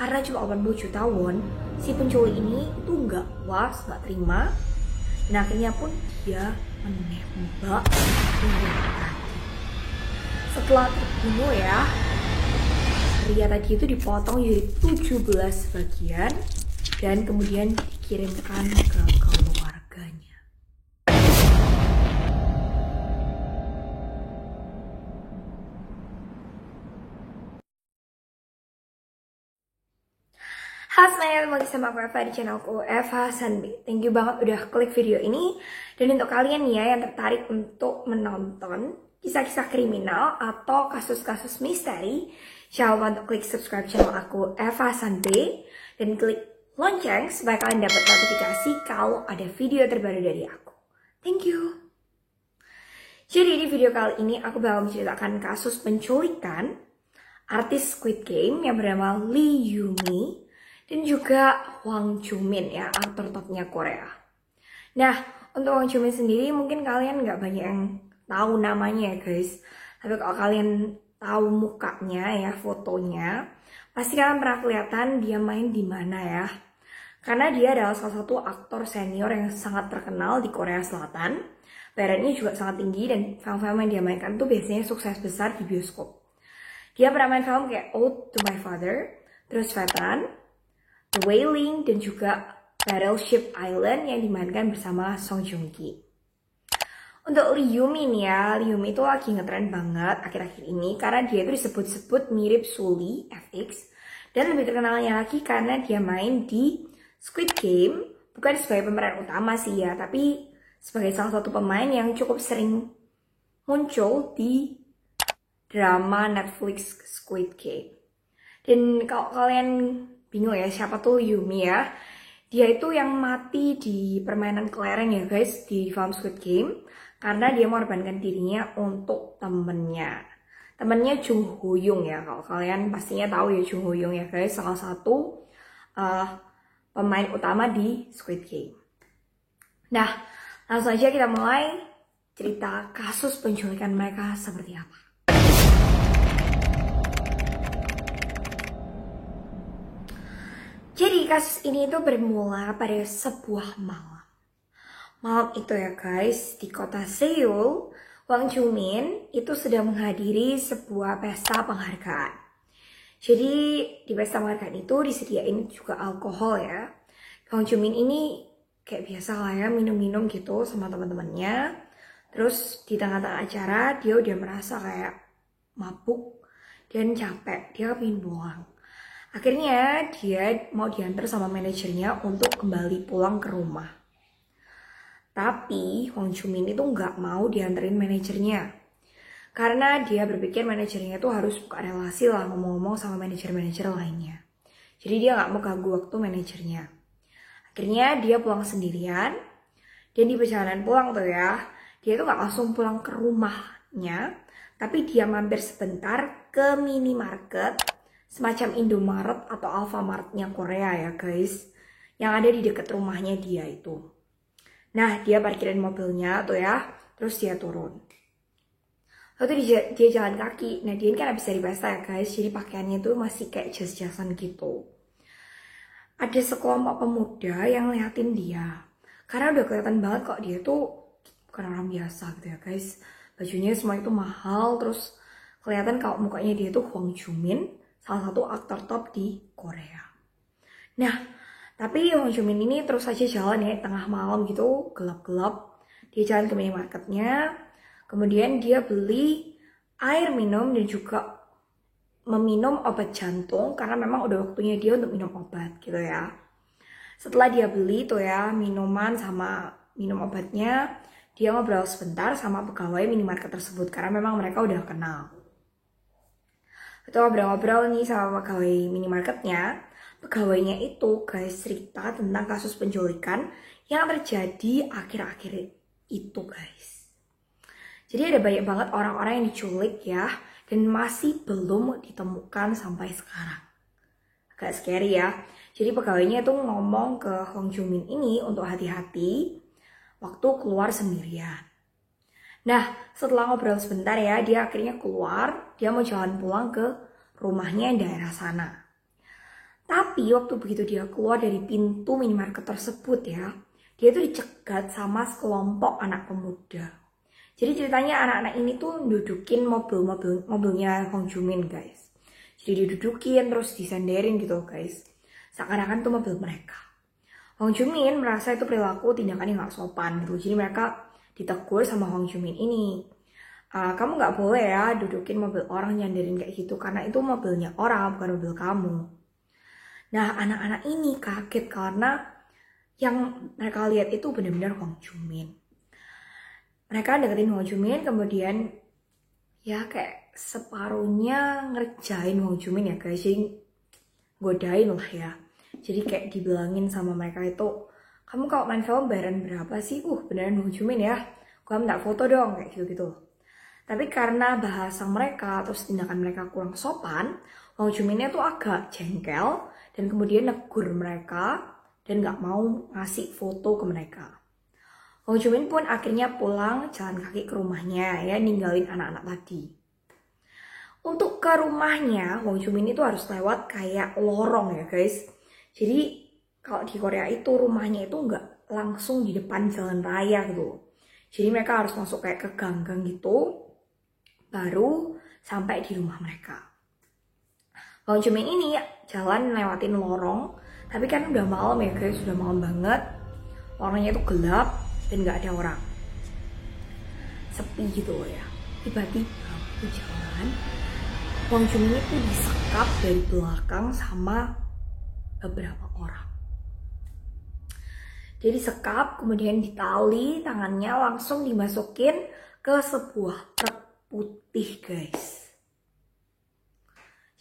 Karena cuma 80 juta won, si penculik ini itu nggak puas, nggak terima. Nah akhirnya pun dia menembak pria tadi. Setelah terbunuh ya, pria tadi itu dipotong jadi 17 bagian dan kemudian dikirimkan ke keluarganya. Halo semuanya, kembali sama aku Eva di channelku Eva Sanbi. Thank you banget udah klik video ini. Dan untuk kalian nih ya yang tertarik untuk menonton kisah-kisah kriminal atau kasus-kasus misteri, jangan lupa untuk klik subscribe channel aku Eva Sanbi dan klik lonceng supaya kalian dapat notifikasi kalau ada video terbaru dari aku. Thank you. Jadi di video kali ini aku bakal menceritakan kasus penculikan artis Squid Game yang bernama Lee Yoo-mi dan juga Hwang Joo-min ya, aktor topnya Korea. Nah, untuk Hwang Joo-min sendiri mungkin kalian nggak banyak yang tahu namanya ya guys. Tapi kalau kalian tahu mukanya ya, fotonya, pasti kalian pernah kelihatan dia main di mana ya. Karena dia adalah salah satu aktor senior yang sangat terkenal di Korea Selatan. Bayarannya juga sangat tinggi dan film-film yang dia mainkan tuh biasanya sukses besar di bioskop. Dia pernah main film kayak Ode to My Father, terus Veteran, The Wailing, dan juga Battleship Island yang dimainkan bersama Song Joong Ki. Untuk Lee Yoo-mi nih ya, Lee Yoo-mi itu lagi ngetren banget akhir-akhir ini karena dia itu disebut-sebut mirip Sully FX, dan lebih terkenalnya lagi karena dia main di Squid Game, bukan sebagai pemeran utama sih ya, tapi sebagai salah satu pemain yang cukup sering muncul di drama Netflix Squid Game. Dan kalau kalian bingung ya siapa tuh Yoo-mi ya, dia itu yang mati di permainan kelereng ya guys di film Squid Game karena dia mengorbankan dirinya untuk temennya Jung Ho Young ya. Kalau kalian pastinya tahu ya Jung Ho Young ya guys, salah satu pemain utama di Squid Game. Nah, langsung aja kita mulai cerita kasus penculikan mereka seperti apa. Jadi kasus ini itu bermula pada sebuah malam. Malam itu ya guys, di kota Seoul, Hwang Joo-min itu sedang menghadiri sebuah pesta penghargaan. Jadi di pesta penghargaan itu disediain juga alkohol ya. Hwang Joo-min ini kayak biasa lah ya, minum-minum gitu sama teman-temannya. Terus di tengah-tengah acara dia udah merasa kayak mabuk dan capek, dia pengen pulang. Akhirnya dia mau diantar sama manajernya untuk kembali pulang ke rumah. Tapi Hwang Joo-min itu nggak mau dianterin manajernya. Karena dia berpikir manajernya itu harus buka relasi lah, ngomong-ngomong sama manajer-manajer lainnya. Jadi dia nggak mau ganggu waktu manajernya. Akhirnya dia pulang sendirian. Dan di perjalanan pulang tuh ya, dia tuh nggak langsung pulang ke rumahnya, tapi dia mampir sebentar ke minimarket semacam Indomaret atau Alfamart-nya Korea ya guys, yang ada di dekat rumahnya dia itu. Nah, dia parkirin mobilnya tuh ya, terus dia turun. Lalu dia jalan kaki. Nah, dia kan habis dari pesta ya guys, jadi pakaiannya tuh masih kayak jas-jasan gitu. Ada sekelompok pemuda yang ngeliatin dia, karena udah kelihatan banget kok dia tuh bukan orang biasa gitu ya guys. Bajunya semua itu mahal, terus kelihatan kalau mukanya dia tuh Hwang Joo-min, salah satu aktor top di Korea. Nah, tapi Hwang Joo-min ini terus saja jalan ya, tengah malam gitu, gelap-gelap. Dia jalan ke minimarketnya, kemudian dia beli air minum dan juga meminum obat jantung, karena memang udah waktunya dia untuk minum obat gitu ya. Setelah dia beli tuh ya, minuman sama minum obatnya, dia ngobrol sebentar sama pegawai minimarket tersebut, karena memang mereka udah kenal. Itu ngobrol-ngobrol nih sama pegawai minimarketnya. Pegawainya itu guys cerita tentang kasus penculikan yang terjadi akhir-akhir itu guys. Jadi ada banyak banget orang-orang yang diculik ya, dan masih belum ditemukan sampai sekarang. Agak scary ya. Jadi pegawainya itu ngomong ke Hwang Joo-min ini untuk hati-hati waktu keluar sendirian. Nah, setelah ngobrol sebentar ya, dia akhirnya keluar, dia mau jalan pulang ke rumahnya di daerah sana. Tapi waktu begitu dia keluar dari pintu minimarket tersebut ya, dia tuh dicegat sama sekelompok anak pemuda. Jadi ceritanya anak-anak ini tuh dudukin mobilnya Hong Jumin guys. Jadi didudukin terus disenderin gitu guys. Seakan-akan tuh mobil mereka. Hong Jumin merasa itu perilaku tindakannya nggak sopan gitu. Jadi mereka ditegur sama Hong Jumin ini. Kamu nggak boleh ya dudukin mobil orang nyanderin kayak gitu. Karena itu mobilnya orang bukan mobil kamu. Nah anak-anak ini kaget karena yang mereka lihat itu benar-benar Hong Jumin. Mereka deketin Hong Jumin, kemudian ya kayak separuhnya ngerjain Hong Jumin ya guys. Jadi godain lah ya. Jadi kayak dibilangin sama mereka itu, kamu kalau main film bayaran berapa sih? Beneran Hong Jumin ya. Gua minta foto dong kayak gitu-gitu. Tapi karena bahasa mereka terus tindakan mereka kurang sopan, Hong Juminnya tuh agak jengkel dan kemudian negur mereka dan gak mau ngasih foto ke mereka. Hong Jumin pun akhirnya pulang jalan kaki ke rumahnya ya, ninggalin anak-anak tadi. Untuk ke rumahnya, Hong Jumin itu harus lewat kayak lorong ya guys. Jadi kalau di Korea itu rumahnya itu nggak langsung di depan jalan raya gitu. Jadi mereka harus masuk kayak ke gang-gang gitu, baru sampai di rumah mereka. Hong Jumin ini jalan lewatin lorong, tapi kan udah malam ya guys, sudah malam banget. Lorongnya itu gelap dan nggak ada orang, sepi gitu ya. Tiba-tiba di jalan, Hong Jumin itu disekap dari belakang sama beberapa orang. Jadi sekap, kemudian ditali tangannya, langsung dimasukin ke sebuah truk putih guys.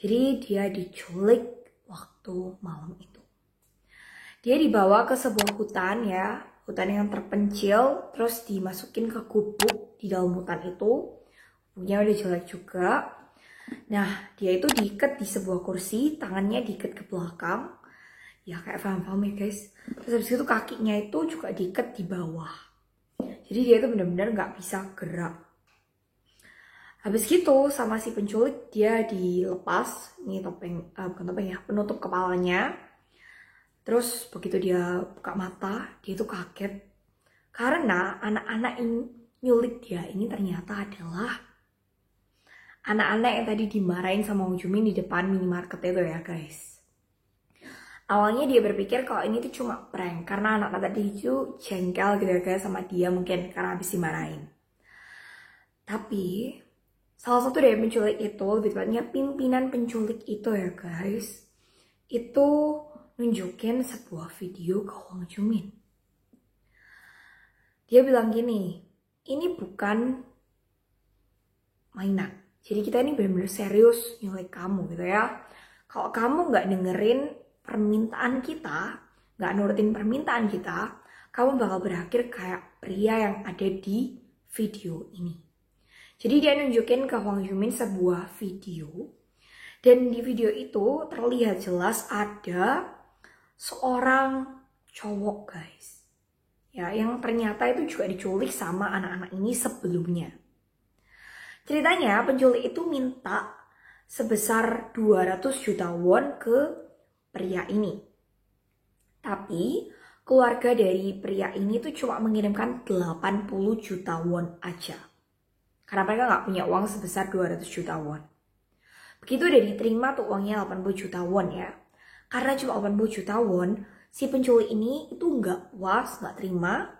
Jadi dia diculik waktu malam itu. Dia dibawa ke sebuah hutan ya, hutan yang terpencil, terus dimasukin ke gubuk di dalam hutan itu. Gubuknya udah jelek juga. Nah, dia itu diikat di sebuah kursi, tangannya diikat ke belakang. Ya kayak paham-paham ya guys. Terus habis itu kakinya itu juga diikat di bawah. Jadi dia itu benar-benar nggak bisa gerak. Habis gitu sama si penculik dia dilepas. Ini topeng, bukan topeng ya, penutup kepalanya. Terus begitu dia buka mata, dia itu kaget. Karena anak-anak yang nyulik dia ini ternyata adalah anak-anak yang tadi dimarahin sama Hong Jumin di depan minimarket itu ya guys. Awalnya dia berpikir kalau ini tuh cuma prank, karena anak-anak tadi itu jengkel gitu ya guys sama dia mungkin karena habis dimarahin. Tapi salah satu dari penculik itu, lebih tepatnya pimpinan penculik itu ya guys, itu nunjukin sebuah video ke Hong Jumin. Dia bilang gini, ini bukan mainan. Jadi kita ini benar-benar serius nyulik kamu gitu ya. Kalau kamu nggak dengerin permintaan kita, nggak nurutin permintaan kita, kamu bakal berakhir kayak pria yang ada di video ini. Jadi dia nunjukin ke Hong Jumin sebuah video. Dan di video itu terlihat jelas ada seorang cowok guys. Ya, yang ternyata itu juga diculik sama anak-anak ini sebelumnya. Ceritanya penculik itu minta sebesar 200 juta won ke pria ini. Tapi keluarga dari pria ini tuh cuma mengirimkan 80 juta won aja. Karena mereka nggak punya uang sebesar 200 juta won. Begitu udah diterima tuh uangnya 80 juta won ya. Karena cuma 80 juta won, si penculik ini itu nggak puas, nggak terima.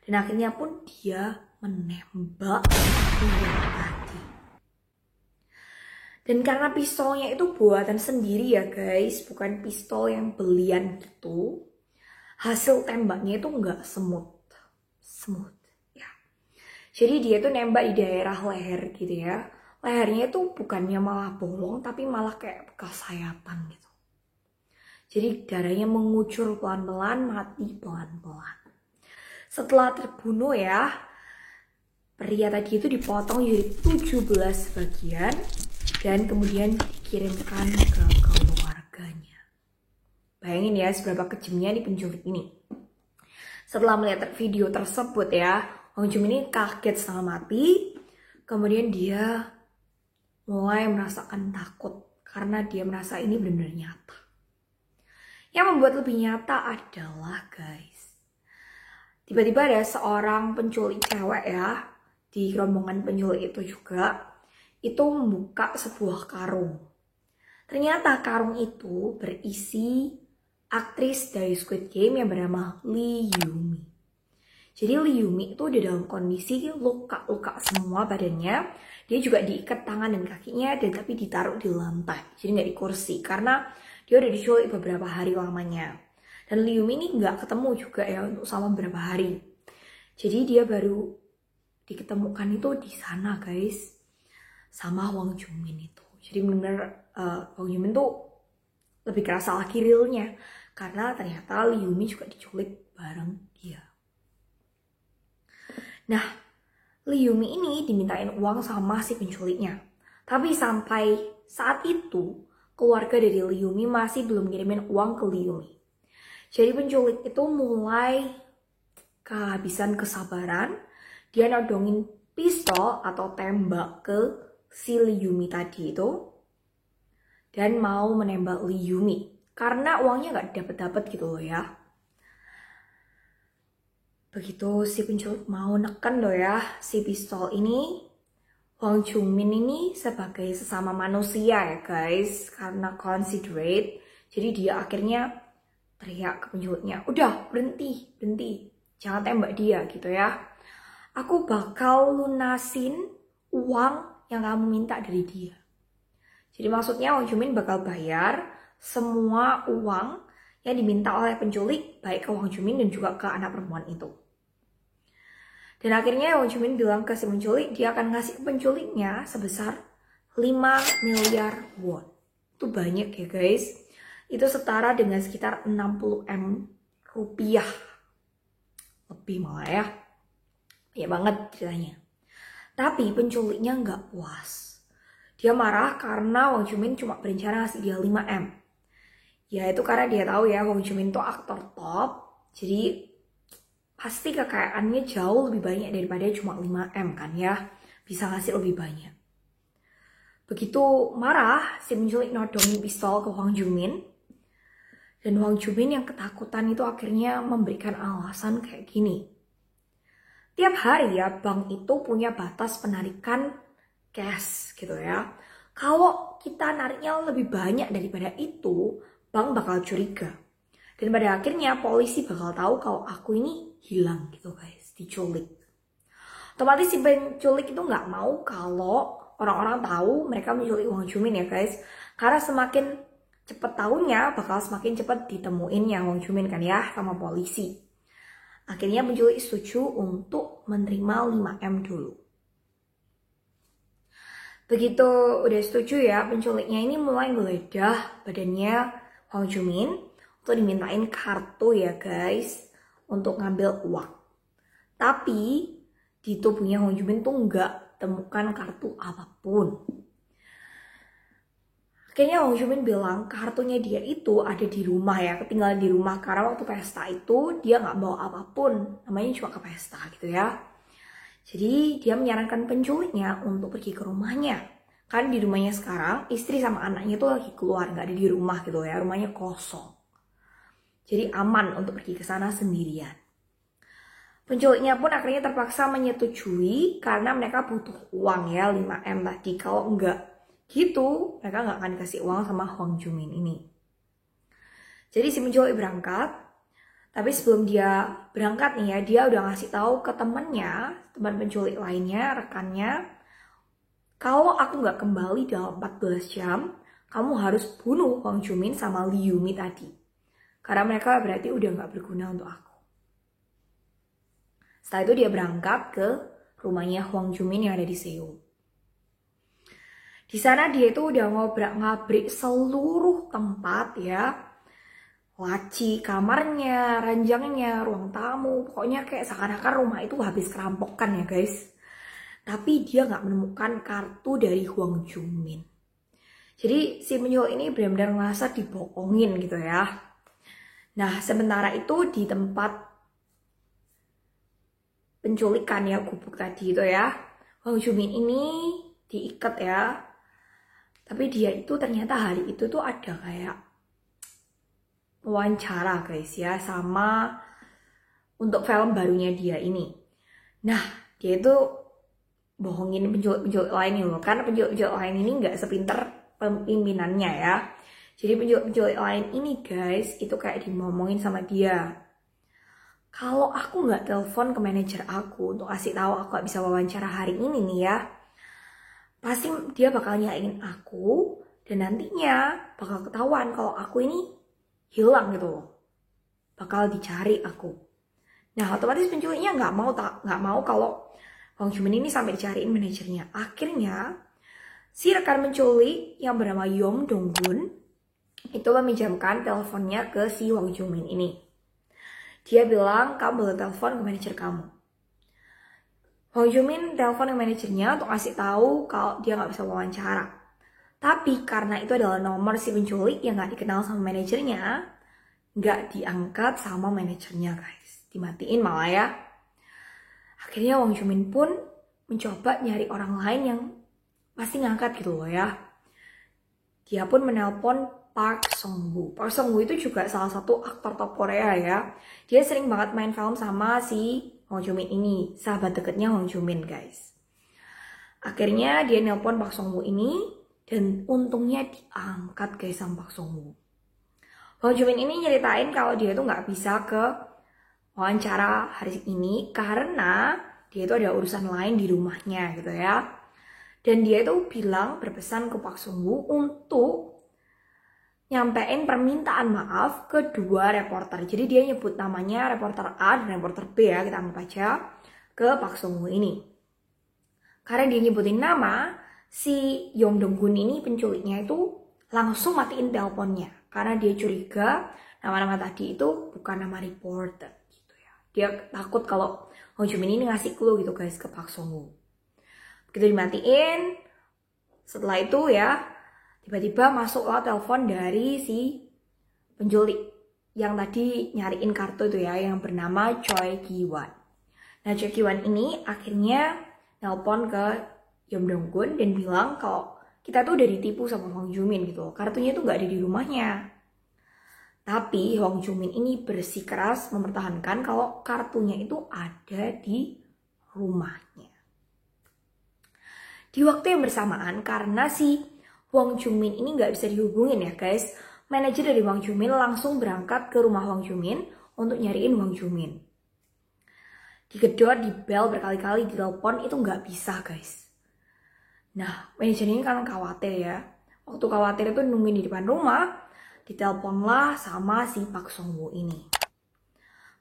Dan akhirnya pun dia menembak pria tadi. Dan karena pistolnya itu buatan sendiri ya guys, bukan pistol yang belian gitu, hasil tembaknya itu nggak smooth ya. Jadi dia tuh nembak di daerah leher gitu ya. Lehernya itu bukannya malah bolong, tapi malah kayak bekas sayatan gitu. Jadi darahnya mengucur pelan-pelan, mati pelan-pelan. Setelah terbunuh ya, pria tadi itu dipotong jadi 17 bagian dan kemudian dikirimkan ke keluarganya. Bayangin ya seberapa kejamnya di penculik ini. Setelah melihat video tersebut ya, Hong Jumin ini kaget setengah mati. Kemudian dia mulai merasakan takut karena dia merasa ini benar-benar nyata. Yang membuat lebih nyata adalah guys, tiba-tiba ada seorang penculik cewek ya, di rombongan penculik itu juga, itu membuka sebuah karung. Ternyata karung itu berisi aktris dari Squid Game yang bernama Lee Yumi. Jadi Lee Yumi itu di dalam kondisi luka-luka semua badannya. Dia juga diikat tangan dan kakinya, dan tapi ditaruh di lantai. Jadi nggak di kursi, karena dia udah diculik beberapa hari lamanya. Dan Lee Yumi ini nggak ketemu juga ya untuk sama beberapa hari. Jadi dia baru diketemukan itu di sana guys, sama Hwang Jung-min itu. Jadi benar-benar Hwang Jung-min tuh lebih kerasa lagi realnya, karena ternyata Lee Yumi juga diculik bareng dia. Nah, Lee Yumi ini dimintain uang sama si penculiknya. Tapi sampai saat itu, keluarga dari Lee Yumi masih belum ngirimin uang ke Lee Yumi. Jadi penculik itu mulai kehabisan kesabaran. Dia nodongin pistol atau tembak ke si Lee Yumi tadi itu. Dan mau menembak Lee Yumi. Karena uangnya gak dapet-dapet gitu loh ya. Begitu si penculik mau neken loh ya si pistol ini, Hwang Jung-min ini sebagai sesama manusia ya guys, karena considerate, jadi dia akhirnya teriak ke penculiknya, udah berhenti, jangan tembak dia gitu ya. Aku bakal lunasin uang yang kamu minta dari dia. Jadi maksudnya Hwang Jung-min bakal bayar semua uang yang diminta oleh penculik, baik ke Hwang Jung-min dan juga ke anak perempuan itu. Dan akhirnya Hwang Jung-min bilang ke si penculik, dia akan ngasih ke penculiknya sebesar 5 miliar won. Itu banyak ya guys. Itu setara dengan sekitar 60 M rupiah. Lebih malah ya. Ya banget ceritanya. Tapi penculiknya nggak puas. Dia marah karena Hwang Jung-min cuma berencana ngasih dia 5 M. Ya itu karena dia tahu ya Hwang Jung-min itu aktor top. Jadi pasti kekayaannya jauh lebih banyak daripada cuma 5 M kan ya. Bisa ngasih lebih banyak. Begitu marah, si penculik nodongin pistol ke Hwang Jung-min. Dan Hwang Jung-min yang ketakutan itu akhirnya memberikan alasan kayak gini. Tiap hari ya bank itu punya batas penarikan cash gitu ya. Kalau kita nariknya lebih banyak daripada itu, bank bakal curiga. Dan pada akhirnya polisi bakal tahu kalau aku ini hilang gitu guys, diculik. Otomatis si penculik itu nggak mau kalau orang-orang tahu mereka menculik Hwang Jung-min ya guys. Karena semakin cepet tahunya bakal semakin cepet ditemuinnya Hwang Jung-min kan ya sama polisi. Akhirnya penculik setuju untuk menerima 5 M dulu. Begitu udah setuju ya, penculiknya ini mulai geledah badannya Hwang Jung-min untuk dimintain kartu ya guys untuk ngambil uang. Tapi di tubuhnya Hwang Jung-min tuh nggak temukan kartu apapun. Akhirnya Hwang Jung-min bilang kartunya dia itu ada di rumah ya, ketinggalan di rumah karena waktu pesta itu dia nggak bawa apapun, namanya cuma ke pesta gitu ya. Jadi dia menyarankan penculiknya untuk pergi ke rumahnya. Kan di rumahnya sekarang istri sama anaknya tuh lagi keluar, nggak ada di rumah gitu ya, rumahnya kosong. Jadi aman untuk pergi ke sana sendirian. Penculiknya pun akhirnya terpaksa menyetujui karena mereka butuh uang ya 5 M tadi. Kalau enggak gitu, mereka nggak akan kasih uang sama Hwang Jung-min ini. Jadi si penculik berangkat, tapi sebelum dia berangkat nih ya, dia udah ngasih tahu ke temannya, teman penculik lainnya, rekannya, kalau aku nggak kembali dalam 14 jam, kamu harus bunuh Hwang Jung-min sama Lee Yumi tadi. Karena mereka berarti udah nggak berguna untuk aku. Setelah itu dia berangkat ke rumahnya Hwang Jung-min yang ada di Seoul. Di sana dia itu udah ngobrak-ngabrik seluruh tempat ya. Laci kamarnya, ranjangnya, ruang tamu. Pokoknya kayak seakan-akan rumah itu habis kerampokan ya guys. Tapi dia nggak menemukan kartu dari Hwang Jung-min. Jadi si penjual ini benar-benar ngerasa dibohongin gitu ya. Nah sementara itu di tempat penculikan ya gubuk tadi itu ya, Hwang Jung-min ini diikat ya. Tapi dia itu ternyata hari itu tuh ada kayak wawancara guys ya, sama untuk film barunya dia ini. Nah, dia itu bohongin penjual lain nih loh, karena penjual lain ini nggak sepinter pimpinannya ya. Jadi penjual lain ini guys, itu kayak dimomongin sama dia. Kalau aku nggak telepon ke manajer aku untuk kasih tahu aku gak bisa wawancara hari ini nih ya, pasti dia bakal nyalain aku dan nantinya bakal ketahuan kalau aku ini hilang gitu loh. Bakal dicari aku. Nah, otomatis penculiknya nggak mau kalau Hwang Jumin ini sampai dicariin manajernya. Akhirnya si rekan menculik yang bernama Yom Dong-gun itu meminjamkan teleponnya ke si Hwang Jumin ini. Dia bilang, kamu boleh telepon ke manajer kamu. Hwang Jumin telepon ke manajernya untuk ngasih tahu kalau dia nggak bisa wawancara. Tapi karena itu adalah nomor si penculik yang nggak dikenal sama manajernya, nggak diangkat sama manajernya guys. Dimatiin malah ya. Akhirnya Hwang Jumin pun mencoba nyari orang lain yang pasti ngangkat gitu loh ya. Dia pun menelpon Park Song-woo. Park Song-woo itu juga salah satu aktor top Korea ya. Dia sering banget main film sama si Hwang Jumin ini, sahabat deketnya Hwang Jumin guys. Akhirnya dia nelpon Park Song-woo ini dan untungnya diangkat guys sama Park Song-woo. Hwang Jumin ini nyeritain kalau dia itu nggak bisa ke wawancara hari ini karena dia itu ada urusan lain di rumahnya gitu ya. Dan dia itu bilang berpesan ke Park Song-woo untuk nyampein permintaan maaf ke dua reporter. Jadi dia nyebut namanya reporter A dan reporter B ya, kita anggap aja, ke Park Song-woo ini. Karena dia nyebutin nama, si Yom Dong-gun ini penculiknya itu langsung matiin teleponnya. Karena dia curiga nama-nama tadi itu bukan nama reporter gitu ya. Dia takut kalau Hwang Jumin ini ngasih clue gitu guys ke Park Song-woo. Begitu dimatiin, setelah itu ya tiba-tiba masuklah telepon dari si penculik yang tadi nyariin kartu itu ya, yang bernama Choi Ki-wan. Nah, Choi Ki-wan ini akhirnya nelpon ke Yom Dong-gun dan bilang kalau kita tuh udah ditipu sama Hwang Jumin gitu. Kartunya tuh nggak ada di rumahnya. Tapi Hwang Jumin ini bersikeras mempertahankan kalau kartunya itu ada di rumahnya. Di waktu yang bersamaan, karena si Hwang Jumin ini nggak bisa dihubungin ya guys, manajer dari Hwang Jumin langsung berangkat ke rumah Hwang Jumin untuk nyariin Hwang Jumin. Digedor, dibel berkali-kali, ditelepon, itu nggak bisa guys. Nah, manajer ini kan khawatir ya. Waktu khawatir itu nungguin di depan rumah, diteleponlah sama si Park Song-woo ini.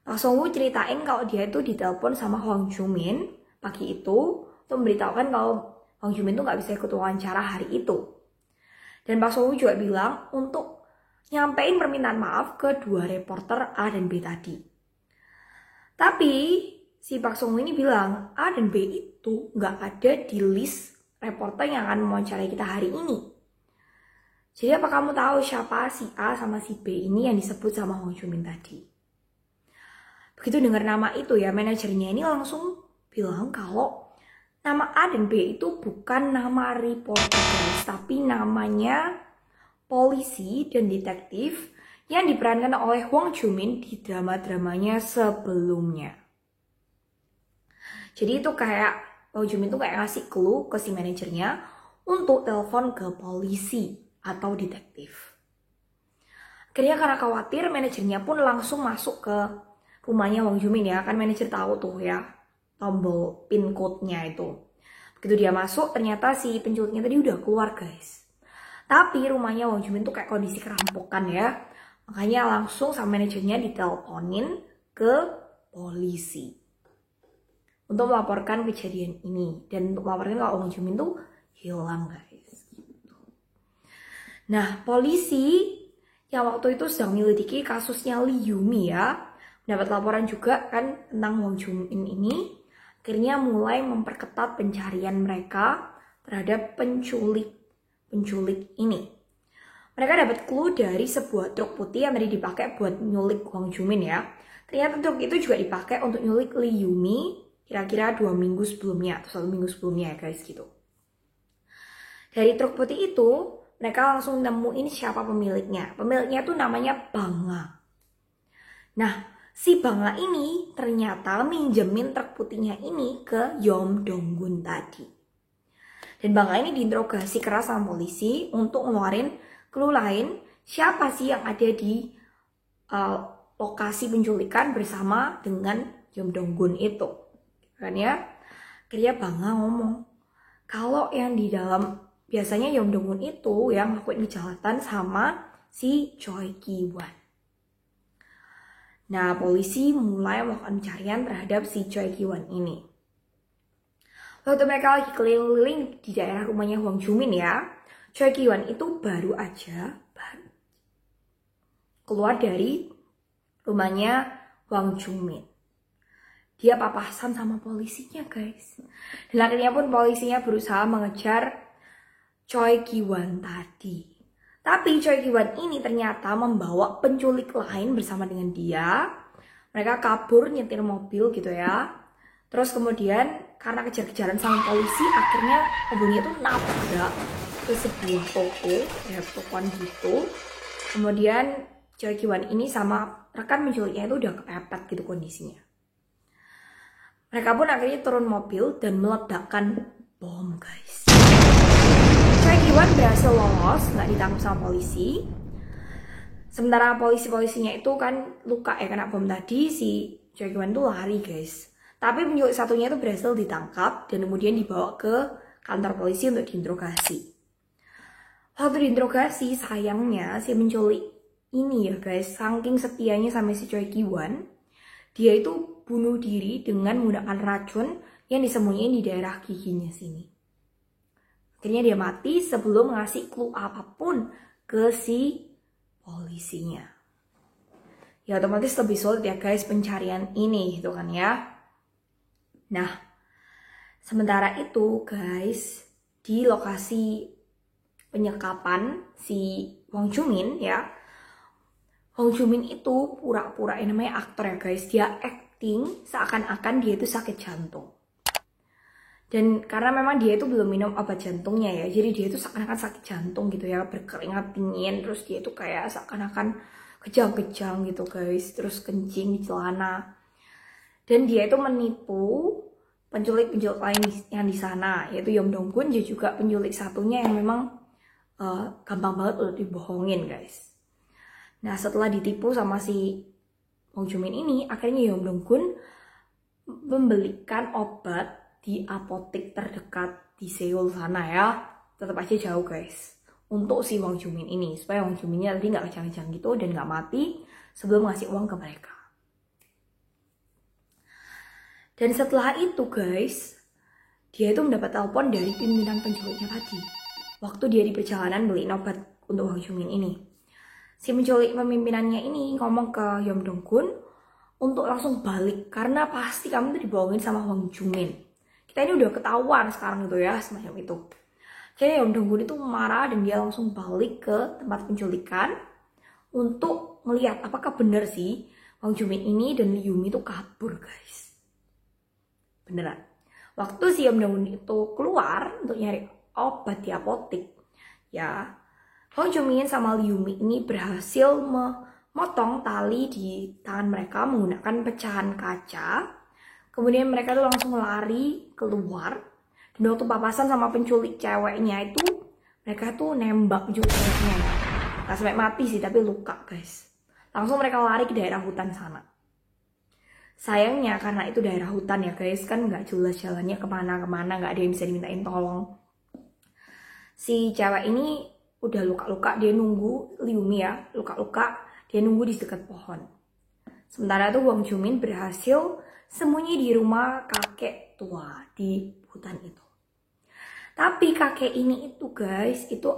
Park Song-woo ceritain kalau dia itu ditelepon sama Hwang Jumin pagi itu untuk memberitahukan kalau Hwang Jumin tuh nggak bisa ikut wawancara hari itu. Dan Park Song-woo juga bilang untuk nyampein permintaan maaf ke dua reporter A dan B tadi. Tapi si Park Song-woo ini bilang A dan B itu nggak ada di list reporter yang akan mewawancarai kita hari ini. Jadi apa kamu tahu siapa si A sama si B ini yang disebut sama Hwang Jumin tadi? Begitu dengar nama itu ya, manajernya ini langsung bilang kalau nama A dan B itu bukan nama reporter guys, tapi namanya polisi dan detektif yang diperankan oleh Hwang Jumin di drama-dramanya sebelumnya. Jadi itu kayak Hwang Jumin tuh kayak ngasih clue ke si manajernya untuk telepon ke polisi atau detektif. Akhirnya karena khawatir, manajernya pun langsung masuk ke rumahnya Hwang Jumin ya. Kan manajer tahu tuh ya tombol pin code-nya itu. Begitu dia masuk, ternyata si penculiknya tadi udah keluar guys. Tapi rumahnya Hwang Jumin tuh kayak kondisi kerampokan ya. Makanya langsung sama manajernya diteleponin ke polisi untuk melaporkan kejadian ini. Dan untuk melaporkan kalau Hwang Jumin tuh hilang guys. Nah, polisi yang waktu itu sedang menyelidiki kasusnya Lee Yumi ya, mendapat laporan juga kan tentang Hwang Jumin ini, akhirnya mulai memperketat pencarian mereka terhadap penculik ini. Mereka dapat clue dari sebuah truk putih yang tadi dipakai buat nyulik Hwang Jumin ya. Ternyata truk itu juga dipakai untuk nyulik Lee Yumi kira-kira 2 minggu sebelumnya atau 1 minggu sebelumnya ya guys gitu. Dari truk putih itu mereka langsung nemuin siapa pemiliknya. Pemiliknya tuh namanya Banga. Nah, si Banga ini ternyata minjemin truk putihnya ini ke Yeom Dong-gun tadi. Dan Banga ini diinterogasi keras sama polisi untuk ngeluarin clue lain siapa sih yang ada di lokasi penculikan bersama dengan Yeom Dong-gun itu. Kan ya? Akhirnya Banga ngomong, kalau yang di dalam biasanya Yeom Dong-gun itu yang ngelakuin kejahatan sama si Choi Ki-won. Nah, polisi mulai melakukan pencarian terhadap si Choi Ki-won ini. Waktu mereka lagi keliling-keliling di daerah rumahnya Hwang Joo-min ya, Choi Ki-won itu baru aja keluar dari rumahnya Hwang Joo-min. Dia papasan sama polisinya guys. Dan akhirnya pun polisinya berusaha mengejar Choi Ki-won tadi. Tapi Choi Ki-won ini ternyata membawa penculik lain bersama dengan dia. Mereka kabur nyetir mobil gitu ya. Terus kemudian karena kejar-kejaran sama polisi, akhirnya mobilnya tuh nabrak ke sebuah toko, ya tokoan gitu. Kemudian Choi Ki-won ini sama rekan penculiknya itu udah kepepet gitu kondisinya. Mereka pun akhirnya turun mobil dan meledakkan bom guys. Choi Ki-won berhasil lolos, nggak ditangkap sama polisi. Sementara polisinya itu kan luka ya kena bom tadi, si Choi Ki-won tuh lari guys. Tapi penculik satunya itu berhasil ditangkap dan kemudian dibawa ke kantor polisi untuk diinterogasi. Waktu diinterogasi, sayangnya si penculik ini ya guys, saking setianya sama si Choi Ki-won, dia itu bunuh diri dengan menggunakan racun yang disembunyiin di daerah giginya sini. Akhirnya dia mati sebelum ngasih clue apapun ke si polisinya. Ya otomatis lebih sulit ya guys pencarian ini gitu kan ya. Nah, sementara itu guys, di lokasi penyekapan si Hwang Joo-min ya, Hwang Joo-min itu pura-pura, namanya aktor ya guys, dia acting seakan-akan dia itu sakit jantung. Dan karena memang dia itu belum minum obat jantungnya ya, jadi dia itu seakan-akan sakit jantung gitu ya, berkeringat dingin, terus dia itu kayak seakan-akan kejang-kejang gitu guys, terus kencing di celana. Dan dia itu menipu penculik-penculik lain yang di sana, yaitu Yeom Dong-gun, dia juga penculik satunya yang memang gampang banget untuk dibohongin guys. Nah setelah ditipu sama si Hwang Joo-min ini, akhirnya Yeom Dong-gun membelikan obat di apotek terdekat di Seoul sana ya, tetap aja jauh guys, untuk si Hwang Joo-min ini, supaya Hwang Joo-minnya nanti nggak kejang-kejang gitu dan nggak mati sebelum ngasih uang ke mereka. Dan setelah itu guys, dia itu mendapat telepon dari pimpinan penculiknya tadi. Waktu dia di perjalanan beliin obat untuk Hwang Joo-min ini. Si penculik pemimpinannya ini ngomong ke Yeom Dong-gun untuk langsung balik. Karena pasti kamu tuh dibohongin sama Hwang Joo-min. Kita ini udah ketahuan sekarang gitu ya, semacam itu. Jadi Yeom Dong-gun itu marah dan dia langsung balik ke tempat penculikan untuk melihat apakah benar sih Hwang Joo-min ini dan Lee Yumi itu kabur guys. Beneran. Waktu si Yeom Dong-gun itu keluar untuk nyari obat di apotek, ya Hwang Joo-min sama Lee Yumi ini berhasil memotong tali di tangan mereka menggunakan pecahan kaca. Kemudian mereka tuh langsung lari keluar. Dan waktu papasan sama penculik ceweknya itu, mereka tuh nembak penculik ceweknya. Gak sampai mati sih, tapi luka guys. Langsung mereka lari ke daerah hutan sana. Sayangnya karena itu daerah hutan ya guys, kan nggak jelas jalannya kemana-kemana, nggak ada yang bisa dimintain tolong. Si cewek ini udah luka-luka, dia nunggu Lee Yumi ya, luka-luka, dia nunggu di dekat pohon. Sementara itu Hwang Joo-min berhasil sembunyi di rumah kakek tua di hutan itu. Tapi kakek ini itu guys, itu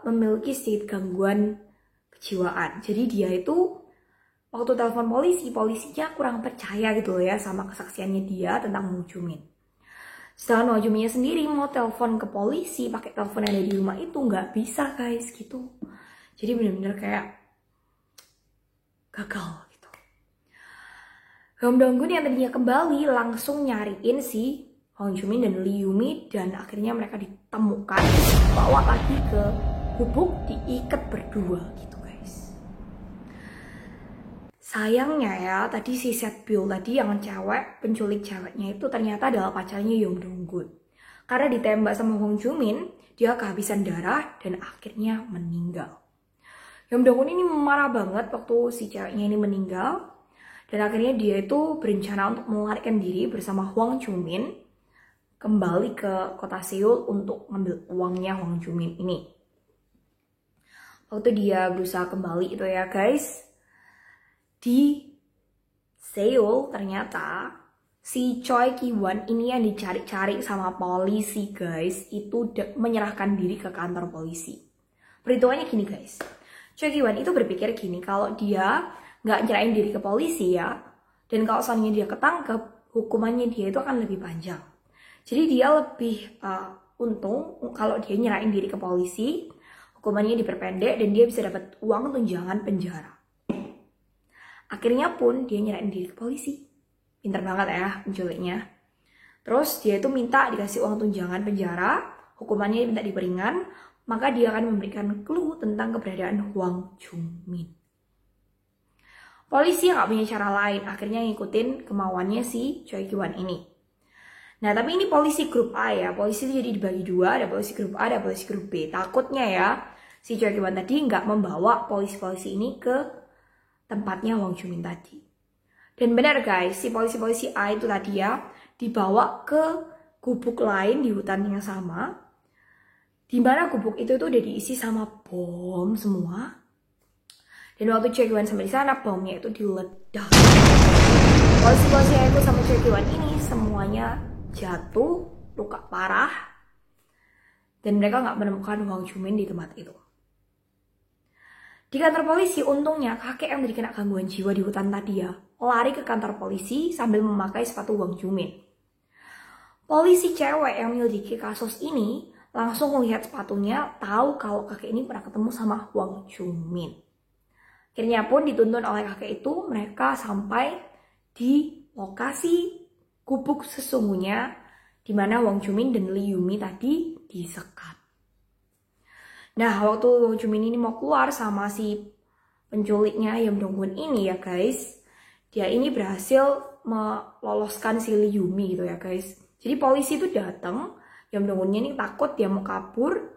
memiliki sedikit gangguan kejiwaan. Jadi dia itu waktu telepon polisi, polisinya kurang percaya gitu loh ya sama kesaksiannya dia tentang Hwang Joo-min. Sedangkan Hwang Joo-minnya sendiri mau telepon ke polisi pakai telepon yang ada di rumah itu nggak bisa guys gitu. Jadi bener-bener kayak gagal gitu. Yeom Dong-gun yang tadinya kembali langsung nyariin si Hwang Joo-min dan Lee Yoo-mi, dan akhirnya mereka ditemukan, bawa lagi ke gubuk, diikat berdua gitu guys. Sayangnya ya, tadi si Set-byul tadi yang cewek, penculik ceweknya itu ternyata adalah pacarnya Yong Dong-gun. Karena ditembak sama Hwang Joo-min, dia kehabisan darah dan akhirnya meninggal. Yong Dong-gun ini marah banget waktu si ceweknya ini meninggal, dan akhirnya dia itu berencana untuk melarikan diri bersama Hwang Joo-min kembali ke kota Seoul untuk ngambil uangnya Hwang Joo-min ini. Waktu dia berusaha kembali itu ya guys, di Seoul ternyata si Choi Ki-won ini yang dicari-cari sama polisi guys, itu menyerahkan diri ke kantor polisi. Perhitungannya gini guys, Choi Ki-won itu berpikir gini, kalau dia nggak nyerahin diri ke polisi ya, dan kalau seandainya dia ketangkep, hukumannya dia itu akan lebih panjang. Jadi dia lebih untung kalau dia nyerahin diri ke polisi, hukumannya diperpendek dan dia bisa dapat uang tunjangan penjara. Akhirnya pun dia nyerahin diri ke polisi. Pinter banget ya penculiknya. Terus dia itu minta dikasih uang tunjangan penjara, hukumannya minta diperingan, maka dia akan memberikan clue tentang keberadaan Hwang Joo-min. Polisi nggak punya cara lain, akhirnya ngikutin kemauannya si Choi Ki-won ini. Nah, tapi ini polisi grup A ya. Polisi itu jadi dibagi dua, ada polisi grup A, ada polisi grup B. Takutnya ya, si Choi Ki-won tadi nggak membawa polisi-polisi ini ke tempatnya Hwang Joo-min tadi. Dan benar guys, si polisi-polisi A itu tadi ya, dibawa ke gubuk lain di hutan yang sama, di mana gubuk itu tuh udah diisi sama bom semua. Dan waktu Choi Ki-won sampai di sana, bomnya itu diledak. Polisi-polisi A itu sama Choi Ki-won ini semuanya jatuh, luka parah, dan mereka nggak menemukan Hwang Joo-min di tempat itu. Di kantor polisi, untungnya kakek yang tadi kena gangguan jiwa di hutan tadi ya, lari ke kantor polisi sambil memakai sepatu Hwang Joo-min. Polisi cewek yang menyelidiki kasus ini langsung melihat sepatunya, tahu kalau kakek ini pernah ketemu sama Hwang Joo-min. Akhirnya pun dituntun oleh kakek itu, mereka sampai di lokasi gubuk sesungguhnya di mana Hwang Joo-min dan Lee Yoo-mi tadi disekat. Nah, waktu Hwang Joo-min ini mau keluar sama si penculiknya Yong Dong-gun ini ya guys, dia ini berhasil meloloskan si Lee Yoo-mi gitu ya guys. Jadi polisi itu datang, Yong Dong-gunnya ini takut dia mau kabur.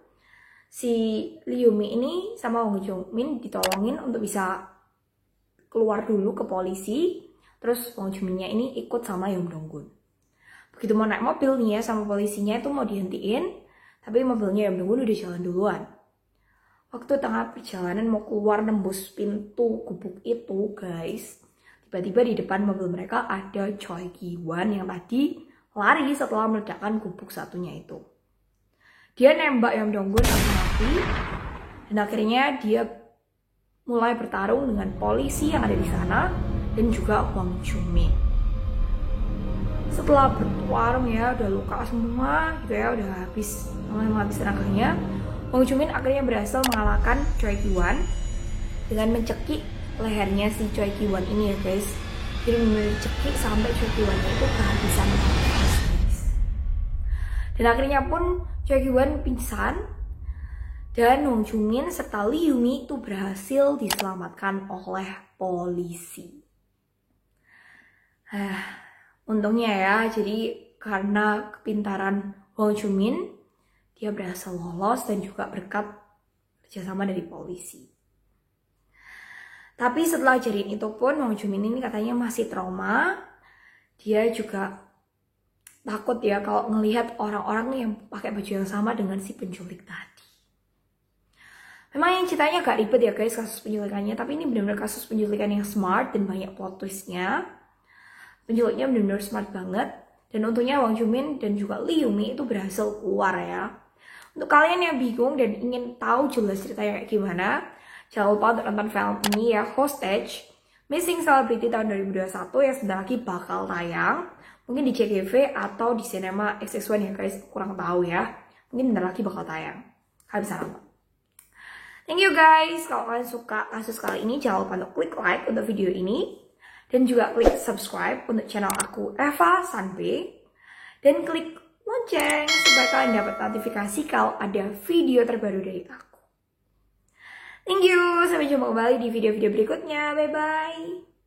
Si Lee Yoo-mi ini sama Hwang Joo-min ditolongin untuk bisa keluar dulu ke polisi. Terus Hwang Joo-minnya ini ikut sama Yong Dong-gun. Begitu mau naik mobil nih ya sama polisinya itu mau dihentiin, tapi mobilnya Yong Dong-gun udah jalan duluan. Waktu tengah perjalanan mau keluar nembus pintu gubuk itu guys, tiba-tiba di depan mobil mereka ada Choi Ki-won yang tadi lari setelah meledakkan gubuk satunya itu. Dia nembak Yong Dong-gun sampai mati, dan akhirnya dia mulai bertarung dengan polisi yang ada di sana dan juga Hwang Joo-min. Setelah bertarung ya, udah luka semua gitu ya, udah mulai habis tenaganya, Hwang Joo-min akhirnya berhasil mengalahkan Choi Ki-won dengan mencekik lehernya si Choi Ki-won ini ya guys. Jadi mencekik sampai Choi Ki-won itu kehabisan nafas guys. Dan akhirnya pun Choi Ki-won pingsan dan Hwang Joo-min serta Lee Yoo-mi itu berhasil diselamatkan oleh polisi. Untungnya ya, jadi karena kepintaran Hwang Joo-min, dia berhasil lolos dan juga berkat kerjasama dari polisi. Tapi setelah kejadian itu pun, Hwang Joo-min ini katanya masih trauma. Dia juga takut ya kalau ngelihat orang-orang yang pakai baju yang sama dengan si penculik tadi. Memang yang ceritanya agak ribet ya guys kasus penculikannya, tapi ini benar-benar kasus penculikan yang smart dan banyak plot twistnya. Penculiknya benar-benar smart banget. Dan untungnya Hwang Joo-min dan juga Lee Yoo-mi itu berhasil keluar ya. Untuk kalian yang bingung dan ingin tahu jelas ceritanya kayak gimana, jangan lupa untuk nonton film ini ya, Hostage, Missing Celebrity tahun 2021 yang sebentar lagi bakal tayang. Mungkin di CGV atau di Cinema XX1 ya guys, kurang tahu ya. Mungkin bentar lagi bakal tayang. Kalian bisa nonton. Thank you guys. Kalau kalian suka kasus kali ini, jangan lupa untuk klik like untuk video ini. Dan juga klik subscribe untuk channel aku Eva Sanbe. dan klik lonceng supaya kalian dapat notifikasi kalau ada video terbaru dari aku. Thank you, sampai jumpa kembali di video-video berikutnya. Bye-bye.